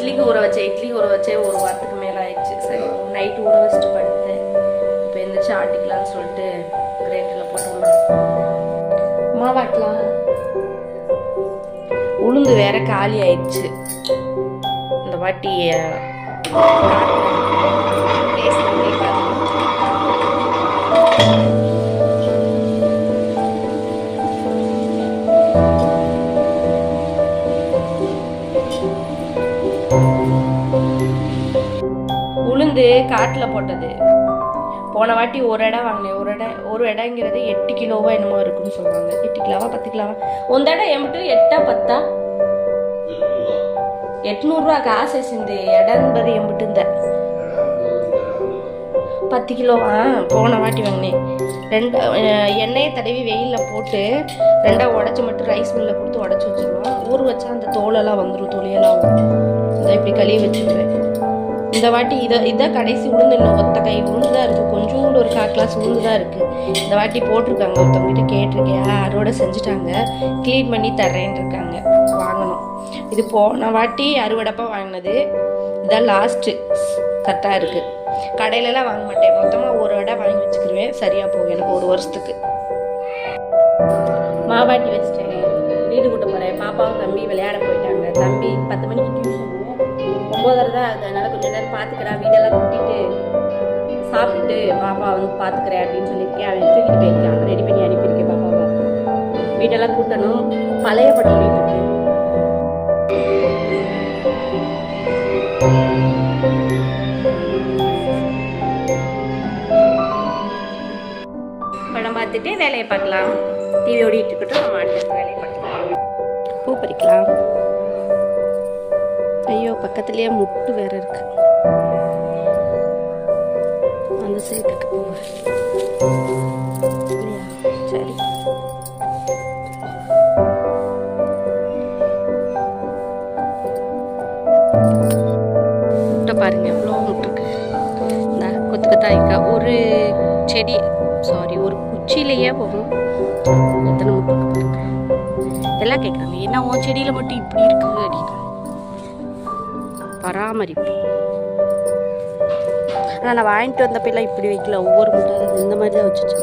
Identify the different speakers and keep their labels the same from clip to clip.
Speaker 1: இட்லிக்கு ஊற வச்சே ஒரு வாரத்துக்கு மேலே ஆயிடுச்சு. சரி நைட்டு ஊற வச்சுட்டு படுத்தேன். இப்போ எந்திரிச்சு ஆட்டிக்கலாம்னு சொல்லிட்டு கிரைண்டரில் போட்டு மாவாட்டலாம். உளுந்து வேற காலி ஆயிடுச்சு. இந்த வாட்டி உளுந்து காட்டில் போட்டது. போன வாட்டி ஒரு இடம் வாங்கினேன். ஒரு இடங்கிறது 8 கிலோவா என்னமோ இருக்குன்னு சொல்லுவாங்க. 8 கிலோவா 10 கிலோவா ஒரு இடம் எம்பிட்டு 8 10 800 காசு இந்த இடம்பது எம்பிட்டு இந்த 10 கிலோவா போன வாட்டி வாங்கினேன். எண்ணெயை தடவி வெயிலில் போட்டு 2 உடச்சி மட்டும் ரைஸ் மில்லில் கொடுத்து உடச்சி வச்சுருவோம். ஊற வச்சா அந்த தோலெல்லாம் வந்துடும், தொலியெல்லாம் வரும். இதை இப்படி கழுவி வச்சுருவேன். இந்த வாட்டி இதை கடைசி உளுந்து இன்னும் ஒத்த கை உளுந்து தான் இருக்குது. கொஞ்சோண்டு ஒரு 1/4 கிளாஸ் உளுந்து தான் இருக்குது. இந்த வாட்டி போட்டிருக்காங்க. ஒருத்தவங்ககிட்ட கேட்டிருக்கேன், அறுவடை செஞ்சுட்டாங்க, க்ளீன் பண்ணி தர்றேன்னு இருக்காங்க. வாங்கணும். இது போன வாட்டி அறுவடைப்பா வாங்கினது. இதான் லாஸ்ட்டு கரெக்டாக இருக்குது. கடையிலலாம் வாங்க மாட்டேன். மொத்தமாக ஒரு வடை வாங்கி வச்சுக்கிடுவேன். சரியாக போகும் எனக்கு ஒரு வருஷத்துக்கு. மாவாட்டி வச்சுட்டேன். வீடு கூட்ட போகிறேன். பாப்பாவும் தம்பி விளையாட போயிட்டாங்க. தம்பி 10 மணிக்கு டியூஷன், 9:30 தான். அதனால கொஞ்சம் நேரம் பார்த்துக்கிறா, வீடெல்லாம் கூட்டிட்டு சாப்பிட்டுட்டு பாப்பா வந்து பார்த்துக்கிறேன் அப்படின்னு சொல்லியிருக்கேன். அவன் தூக்கிட்டு போயிருக்கான். ரெடி பண்ணி அனுப்பியிருக்கேன் பாப்பாவை. வீடெல்லாம் கூட்டணும். பழைய பட்டு வீட்டுக்கு படம் பார்த்துட்டு வேலையை பார்க்கலாம். டிவி ஓடிட்டு இருக்கட்டும், நம்ம அடுத்த வேலையை பார்க்கலாம். பூ பறிக்கலாம். ஐயோ, பக்கத்துலேயே முட்டு வேற இருக்கு. அந்த சைடுக்கு போவேன். சரி, முட்டை பாருங்க, எவ்வளோ முட்டை இருக்கு. இந்த கொத்து கொத்தா இருக்கா. ஒரு செடி ஒரு குச்சியிலேயே போகும். எத்தனை முட்டை பாருங்க. எல்லாம் கேட்குறாங்க, என்ன உன் செடியில் மட்டும் இப்படி இருக்கு அப்படின்னு. பராமரிப்பு. ஆனால் நான் வாங்கிட்டு வந்தப்பெல்லாம் இப்படி வைக்கல. ஒவ்வொரு முட்டை இந்த மாதிரி தான் வச்சுச்சு.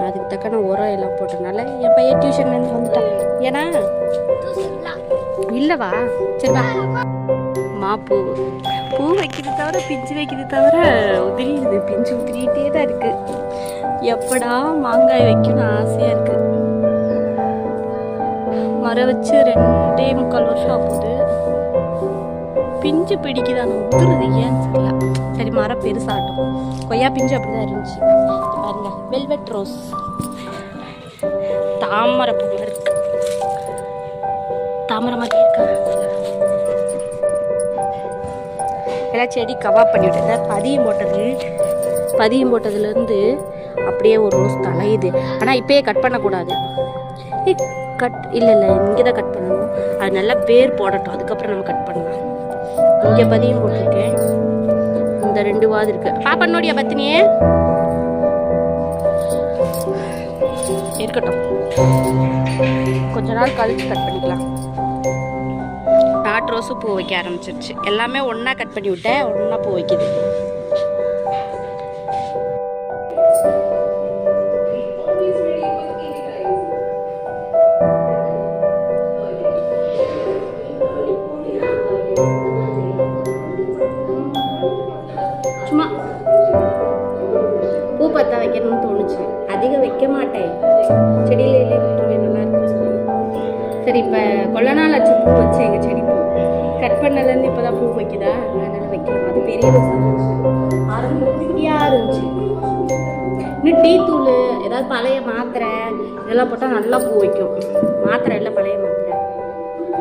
Speaker 1: அதுக்கு தக்க உரம் எல்லாம் போட்டனால என் பையன் டியூஷன்லேருந்து வந்துட்டான். ஏன்னா இல்லைவா, சரிவா. மாப்பூ பூ வைக்கிறது தவிர பிஞ்சு வைக்கிறது தவிர உதிரிடுது. பிஞ்சு உதிரிகிட்டே தான் இருக்கு. எப்படா மாங்காய் வைக்கணும்னு ஆசையாக இருக்கு. மரம் வச்சு 2.25 வருஷம் ஆகுது. பிஞ்சு பிடிக்குதான், உதிருது ஏன்னு தெரியல. சரி, மரம் பெருசாகட்டும். கொய்யா பிஞ்சு அப்படிதான் இருந்துச்சு. பாருங்க, வெல்வெட் ரோஸ், தாமரை பூ இருக்கு. தாமரை மாதிரி இருக்கா. எல்லாம் செடி கவாப் பண்ணி விட்டேன். பதியம் போட்டதுலேருந்து அப்படியே ஒரு ரோஸ் தலையுது. ஆனால் இப்பயே கட் பண்ணக்கூடாது. இல்லை இங்கே தான் கட் பண்ணணும். அது நல்லா வேர் போடட்டும், அதுக்கப்புறம் நம்ம கட் பண்ணலாம். இங்கே பதியம் போட்டிருக்கேன். இந்த 2 வாது இருக்கு. பாப்பா நோடியா பத்தினியே இருக்கட்டும். கொஞ்ச நாள் கழிச்சு கட் பண்ணிக்கலாம். நாட்டு ரோஸும் பூ வைக்க ஆரம்பிச்சிருச்சு. எல்லாமே ஒன்றா கட் பண்ணி விட்டேன், ஒன்றா பூ வைக்குது. சும்மா பூ பத்தா வைக்கணும்னு தோணுச்சு. அதிகம் வைக்க மாட்டேன். செடியிலே விட்டுருவேன், நல்லா இருக்கு. சரி, இப்போ கொள்ள நாள் ஆச்சு பூ வச்சு. எங்கள் செடி பூ கட் பண்ணதுலேருந்து இப்போ தான் பூ வைக்குதா, அதனால வைக்கலாம். அது பெரிய ஆரம்பம் குட்டியாக இருந்துச்சு. இன்னும் டீ தூள், ஏதாவது பழைய மாத்திரை இதெல்லாம் போட்டால் நல்லா பூ வைக்கும். மாத்திரை இல்லை, பழைய மாத்திரை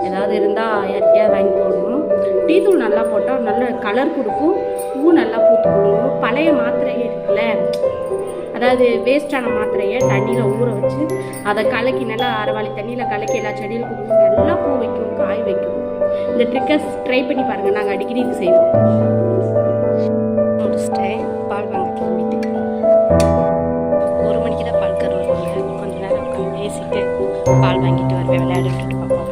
Speaker 1: ஏதாவது இருந்தால் யாருக்கையாக வாங்கி போடணும். டீ தூள் நல்லா போட்டால் நல்ல கலர் கொடுக்கும், பூ நல்லா பூத்து கொடுக்கும். பழைய மாத்திரையே இருக்குல்ல, அதாவது வேஸ்டான மாத்திரையை தண்ணியில் ஊற வச்சு அதை கலக்கி நல்லா அரைவாளி தண்ணியில் கலக்கி எல்லா செடியில் கொடுக்கும். நல்லா பூ வைக்கும், காய் வைக்கும். இந்த ட்ரிக்கை ட்ரை பண்ணி பாருங்கள். நாங்கள் அடிக்கடி இது செய்வோம். முடிச்சிட்டேன். பால் வாங்க கிளம்பிட்டு 1 மணிக்கு தான் பால் கரு வருவாங்க. கொஞ்சம் நேரம் உட்காந்து பேசிட்டு பால் வாங்கிட்டு வருவேன். விளையாட விட்டுட்டு பாப்பா.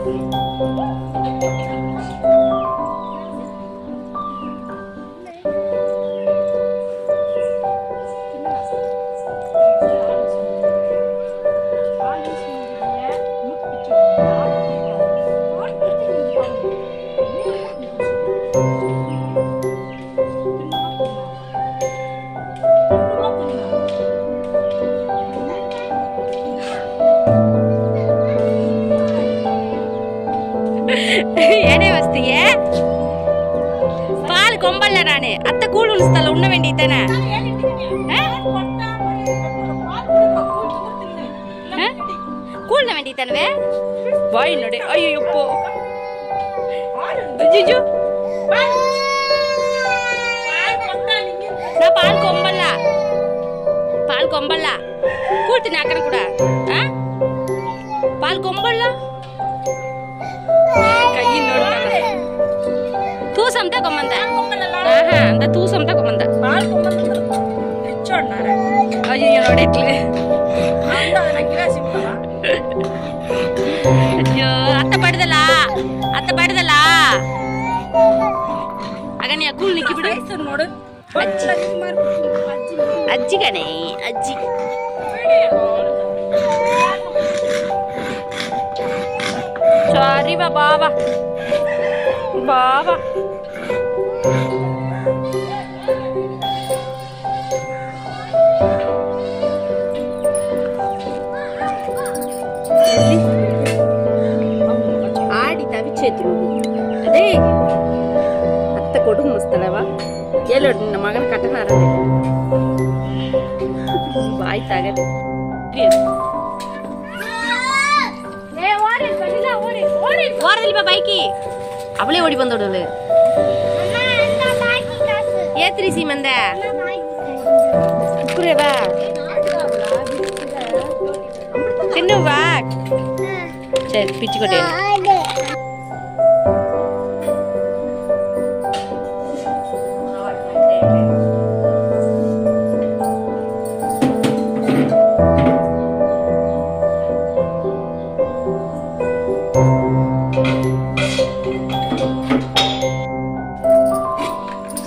Speaker 1: வசதியே பால் கொம்பல்ல நானு அத்தை கூழ் உளுஸ்தல உண்ண வேண்டியது தானே கூழ்ன வேண்டியது தானே வாய் நடு ஐயோ போ ஜிஜு நான் பால் கொம்பல்ல கூழ்த்து நாக்கற கூட பால் கொம்பல்ல ಕೈ ನೋಡ್ತಾನೆ ತೂಸಂತ ಕೊಮ್ಮಂದ ಆಹಾ ಅಂತ ತೂಸಂತ ಕೊಮ್ಮಂದ ಬಾಳ್ ಕೊಮ್ಮಂದ ಹೆಚ್ಚೋಣ್ಣಾರೆ ಅಯ್ಯೋ ನೋಡಿಟ್ಲೆ ಅಯ್ಯೋ ಅತ್ತ ಪಡೆದಲ್ಲ ಆಗ ನೀ ಕೂಲ್ ನಿಕ್ಕಿ ಬಿಡು ನೋಡು ಅಜ್ಜಿ ಕಣೆ ಅಜ್ಜಿ ಸಾರಿ ಬಾಬಾ ఆడి తవిచేతులు అదే అత్త కొడుకు ముస్తలవా ఏలోడు నిన్న మగన కట్టనారా బాయ్ తాగదు ஓரதில் பைக்கி அவளே ஓடி வந்துடுது ஏத்திரி சீமந்த குக்குரேவா தின்னுவா சரி பிச்சு கொட்டே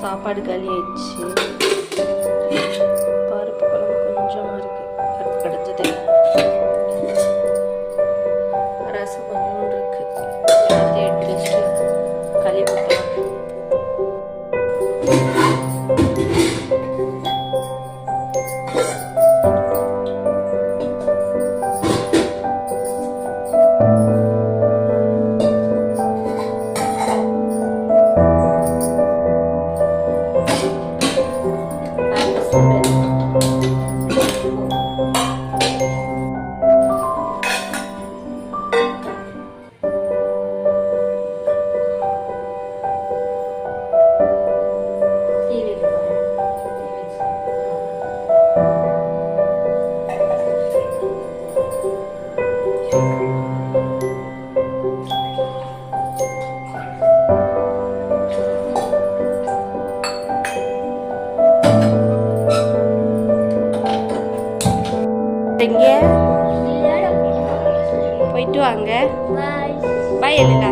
Speaker 1: சாப்பாடு காலி ஆயிடுச்சு பருப்பு குழம்பு கொஞ்சமாக இருக்கு பருப்பு கிடச்சது ரசம் கொஞ்சம் இருக்கு எல்லாத்தையும் எடுத்து வச்சுட்டு களி ஊற்றலாம் எங்க போயிட்டு வாங்க பாய் இல்ல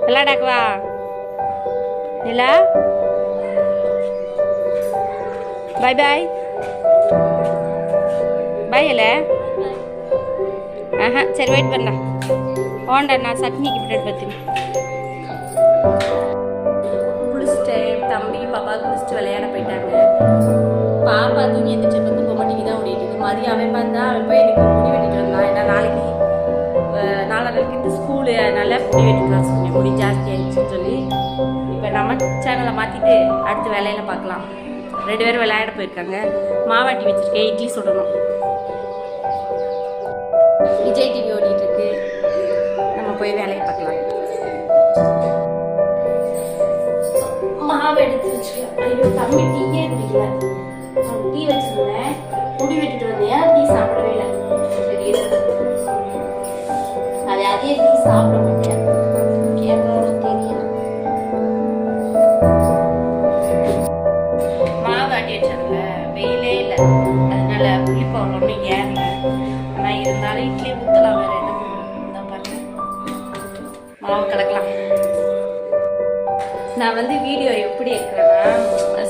Speaker 1: விளையாடாக்குவா இல்ல பாய் பாய் பாய் இல்ல ஆஹா சரி வெயிட் பண்ண ஓண்டா நான் சட்னிக்கு பின்னாடி பார்த்துன்னு குளிச்சுட்டு தம்பி பாப்பா குளிச்சுட்டு விளையாட போயிட்டாங்க பாப்பா தூங்கி எந்திரிச்சு வந்து போக மாட்டேங்குது தான் ஓடிட்டு மதியம் அவன் பார்த்தா அவன் போய் எனக்கு முடி வெட்டிட்டு வந்தான் ஏன்னா நாளைக்கு நாளைக்கு ஸ்கூலு அதனால முடி வெட்டிக்கலாம் சொல்லி முடி ஜாஸ்தி ஆயிடுச்சுன்னு சொல்லி இப்போ நம்ம சேனலை மாற்றிட்டு அடுத்த வேலையில் பார்க்கலாம் 2 பேரும் விளையாட போயிருக்காங்க மாவாட்டி வச்சுருக்கேன் இட்லி சுடணும் விஜய் டிவி ஓடிட்டு இருக்கு நம்ம போய் வேலையை பார்க்கலாம் மாவு எடுத்து வச்சுக்கலாம் ஐயோ தம்பி டீயே குடிக்கல டீ வச்சிருந்தேன் முடி வெட்டிட்டு வந்தேன் டீ சாப்பிடவே இல்லை சரி அதே டீ சாப்பிட மாட்டேன் கேட்கணும்னு தெரியல மாவு ஆட்டி வச்சாங்க வெயிலே இல்லை அதனால புளிப்பா ஒன்றும் ஏறல ஆனால் இருந்தாலும் இட்லி ஊற்றலாம் வேற என்ன தான் பாருங்க மாவு கலக்கலாம் நான் வந்து வீடியோ எப்படி எடுக்கிறேன்னா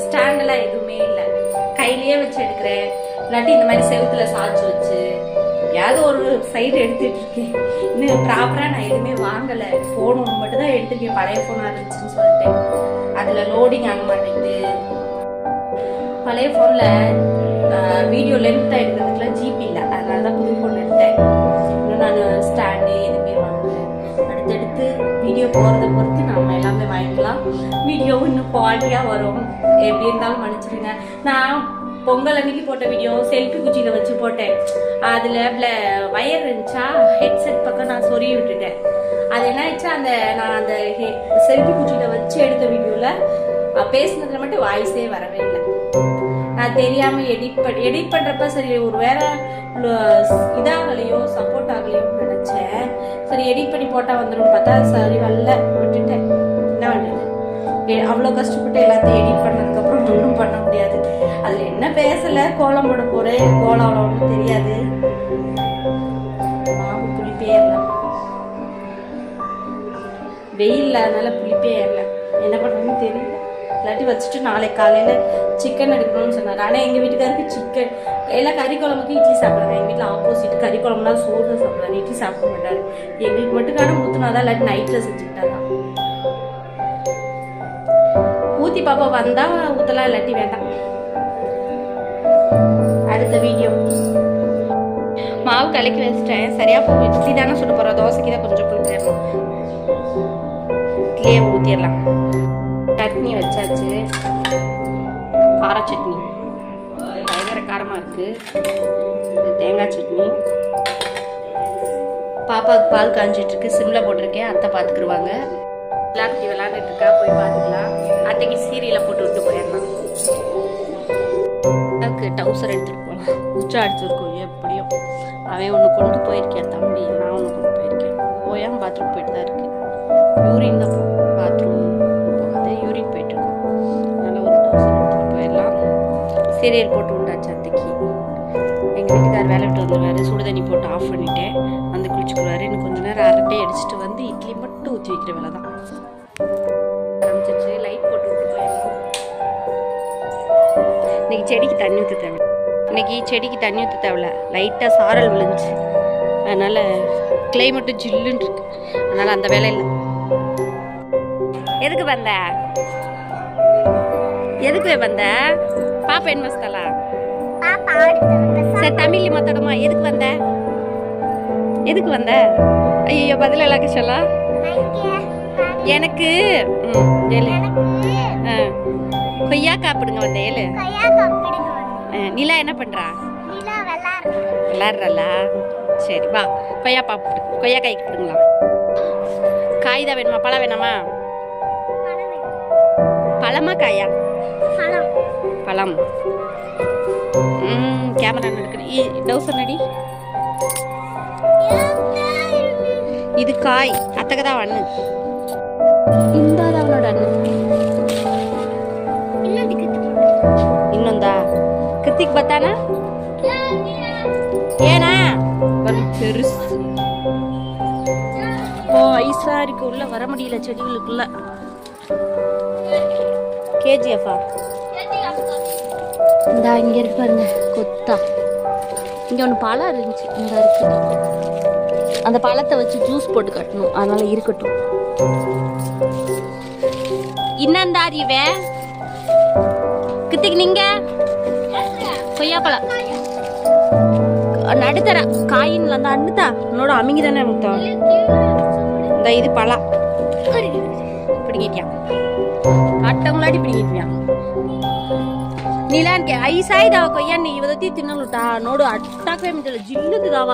Speaker 1: ஸ்டாண்டெல்லாம் எதுவுமே இல்லை கையிலேயே வச்சு எடுக்கிறேன் இல்லாட்டி இந்த மாதிரி செவுத்துல சாய்ச்சி வச்சு யாவது ஒரு சைடு எடுத்துட்டு இருக்கேன் இன்னும் ப்ராப்பராக நான் எதுவுமே வாங்கலை ஃபோன் ஒன்று மட்டும் தான் எடுத்துருக்கேன் பழைய ஃபோனாக இருந்துச்சுன்னு சொல்லிட்டு அதில் லோடிங் ஆக மாட்டேங்குது பழைய ஃபோனில் வீடியோ லென்த்தாக எடுக்கிறதுக்குலாம் ஜிபி இல்லை, அதனால தான் புது ஃபோன் எடுத்தேன். இன்னும் நான் ஸ்டாண்டு எதுவுமே வாங்குவேன். அடுத்தடுத்து வீடியோ போகிறத பொறுத்து நம்ம எல்லாமே வாங்கிக்கலாம். வீடியோ இன்னும் குவாலிட்டியாக வரும். எப்படி இருந்தாலும் மன்னிச்சிடுங்க. நான் பொங்கல் அன்னைக்கு போட்ட வீடியோ செல்ஃபி குச்சியில் வச்சு போட்டேன். அதில் வயர் இருந்துச்சா ஹெட்செட் பக்கம் நான் சொருகி விட்டுட்டேன். அது என்ன ஆயிடுச்சா, நான் அந்த செல்ஃபி குச்சியில் வச்சு எடுத்த வீடியோவில் பேசுனதுல மட்டும் வாய்ஸே வரவே இல்லை. நான் தெரியாமல் எடிட் பண்ணுறப்ப சரி ஒரு வேற இதாகலையோ சப்போர்ட் ஆகலையோன்னு நினச்சேன். சரி எடிட் பண்ணி போட்டால் வந்துடும் பார்த்தா சரி வரல, விட்டுட்டேன். என்ன பண்ணுறது, அவ்வளோ கஷ்டப்பட்டு எல்லாத்தையும் எடிட் பண்ணதுக்கப்புறம் ஒன்றும் பண்ண முடியாது. அதில் என்ன பேசலை, கோலம் போட போகிறேன். கோலம் அவ்வளோ ஒன்றும் தெரியாது. மாவு புளிப்பே ஏறல, வெயில் அதனால புளிப்பே ஏறல. என்ன பண்ணுறதுன்னு தெரியல. இல்லாட்டி வச்சுட்டு நாளைக்கு காலையில் சிக்கன் எடுக்கணும்னு சொன்னார். ஆனால் எங்கள் வீட்டுக்காருக்கு சிக்கன் எல்லாம் கறி குழம்புக்கு இட்லி சாப்பிட்றாங்க. எங்கள் வீட்டில் ஆப்போசிட், கறி குழம்புனா சோறு தான் சாப்பிட்றாரு, இட்லி சாப்பிட மாட்டாரு. எங்களுக்கு மட்டுக்கான ஊற்றுனாதான், இல்லாட்டி நைட்டில் செஞ்சுக்கிட்டாதான். ஊற்றி பாப்பா வந்தால் ஊற்றலாம், இல்லாட்டி வேண்டாம். அடுத்த வீடியோ மாவு கலக்கி வச்சிட்டேன். சரியா போகும். இட்லி தானே சொல்ல போகிறோம், தோசைக்கு தான் கொஞ்சம் புளிப்பிடணும். இட்லியே ஊற்றிடலாம். சட்னி வச்சாச்சு, கார சட்னி, பயங்கர காரமாக இருக்குது. தேங்காய் சட்னி. பாப்பாவுக்கு பால் காஞ்சிட்ருக்கு, சிம்மில் போட்டிருக்கேன். அத்தை பார்த்துக்குருவாங்க. விளாட்டி விளாண்டுட்டு இருக்கா, போய் பார்த்துக்கலாம். அத்தைக்கு சீரியலை போட்டு விட்டு போயிடலாம். அதுக்கு டவுசர் எடுத்துகிட்டு போகலாம். உச்சா அடிச்சிருக்கோம் எப்படியும். அவன் ஒன்று கொண்டு போயிருக்கேன் தம்பி, நான் ஒன்று கொண்டு போயிருக்கேன். போயாமல் பாத்ரூம் போயிட்டு தான் இருக்குது. யூரின் தான் பாத்ரூம் போகாது, யூரின் போயிட்டுருக்கோம். அதனால் ஒரு டவுசர் எடுத்துகிட்டு போயிடலாம். சீரியல் போட்டு விட்டாச்சு அத்தைக்கு. எங்கள் வீட்டுக்கார் வேலை விட்டு வந்துடுவார். சுடு தண்ணி போட்டு ஆஃப் பண்ணிவிட்டேன். வந்து குளிச்சுக்குருவார். இன்னும் கொஞ்சம் நேரம் அரட்டை அடிச்சுட்டு வந்து இட்லி மட்டும் ஊற்றி வைக்கிற வேலை தான் ஆரம்பிச்சிச்சு. லைட் போட்டு விட்டு போயிடலாம். இன்னைக்கு செடிக்கு தண்ணி ஊற்ற தேவை. இன்னைக்கு செடிக்கு தண்ணி ஊற்ற தேவையில்ல, லைட்டாக சாரல் விழுந்துச்சு. அதனால் கிளைமேட்டும் ஜில்லுன்னு இருக்கு. அதனால் அந்த வேலை இல்லை. எதுக்கு வந்த? எதுக்கு வந்த? பாப்பா என்ன மஸ்தலா? சரி தமிழ்ல மாத்தாடுமா. எதுக்கு வந்த? எதுக்கு வந்த? ஐயோ பதில் எல்லாம் சொல்லா. எனக்கு கொய்யா காப்பிடுங்க வந்த ஏழு. நிலா என்ன பண்றா? விளாடுறா. சரி வா, கொய்யா பாப்பிடு. கொய்யா காய்க்கு பிடுங்களா? காய் தான் வேணுமா, பழம் வேணாமா? பழமா காயா? பழம். கேமரா எடுக்கணும். டவுசர் நடி. இது காய், அத்தக தான் அண்ணு. இந்த அவனோட அண்ணு. இன்னொந்தா கிருத்திக் பார்த்தானா? ஏனா பெருசு. ஓ ஐசாரிக்கு உள்ள வர முடியல செடிகளுக்குள்ள. கேஜிஎஃபா? இந்தா இங்கே இருக்கு பாருங்க, கொத்தா. இங்கே ஒன்று பழம் இருந்துச்சு, இந்த இருக்கு. அந்த பழத்தை வச்சு ஜூஸ் போட்டு கட்டணும், அதனால இருக்கட்டும். இன்னந்தாரிவே கித்திக்கு நீங்க கொய்யாப்பழம் நடுத்தர காயின் அந்த அண்ணுதா உன்னோட அமைங்க தானே முத்தா. இந்த இது பழம் பிடிங்கிட்டியா? கட்டவங்களாடி பிடிங்கிட்டியா? నీలాంటి ఐసాయి దావ కొయ్యాన్ని ఇవదతి తిన్నలుట నోడు అట్టాకే మించల జిల్లుంది దావ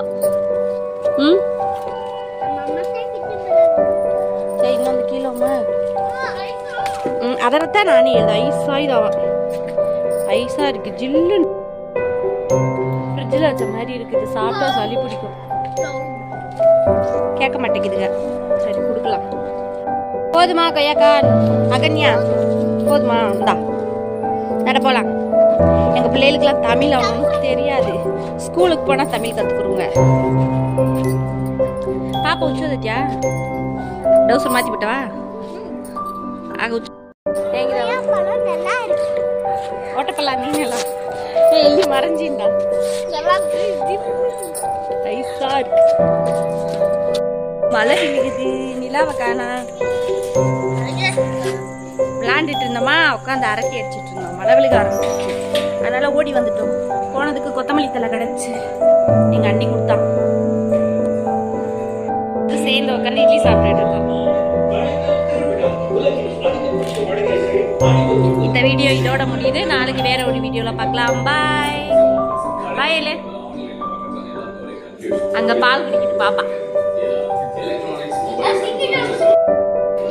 Speaker 1: ಇನ್ನೊಂದು ಕಿಲೋ ಅದರತ್ತ ನಾನು ಹೇಳ್ದೆ ஐசாய் தாவா. ஐஸா இருக்கு, ஜில்லு. ஃப்ரிட்ஜில் வச்ச மாதிரி இருக்குது. சாப்பிட்டா சளி பிடிக்கும். கேட்க மாட்டேங்குதுங்க. சரி கொடுக்கலாம். போதுமா கொய்யாக்கா? அகன்யா போதுமா? இந்தா நட போகலாம். எங்கள் பிள்ளைகளுக்கெல்லாம் தமிழ் அவ்வளோ தெரியாது. ஸ்கூலுக்கு போனால் தமிழ் கற்றுக்குறோங்க. பாப்பா உச்சி வந்துட்டியா? டவுசர் மாற்றி விட்டவா? ஆக உச்சி ஓட்டப்பல்லாம் நீங்களாம் எல்லி மறைஞ்சிண்டா. ஐஸா இருக்கு. மழை விழுகுது, நிலாவை காணா. விளாண்டுட்டு இருந்தோமா, உட்காந்து அரட்டி அடிச்சிட்டு இருந்தோம். மழை விழுக ஆரம்பிச்சிச்சு. அதனால் ஓடி வந்துட்டோம். போனதுக்கு கொத்தமல்லி தலை கிடச்சி எங்கள் அண்ணி கொடுத்தா. சேர்ந்து உட்காந்து இட்லி சாப்பிட்டுட்டு இருக்கோம். இந்த வீடியோ இதோட முடியுது. நாளைக்கு வேற ஒரு வீடியோவில் பார்க்கலாம். பாய் பாய். இல்லை அங்கே பால் குடிக்கிட்டு பாப்பா.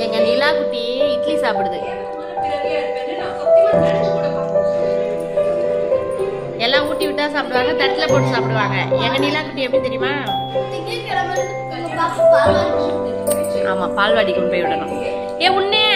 Speaker 1: எங்க நிலா குட்டி இட்லி சாப்பிடுது. எல்லாம் ஊட்டி விட்டா சாப்பிடுவாங்க, தட்டில் போட்டு சாப்பிடுவாங்க. எங்க நிலா குட்டி எப்படி தெரியுமா? ஆமா, பால்வாடி கொண்டு போய் விடணும். ஏ உன்னே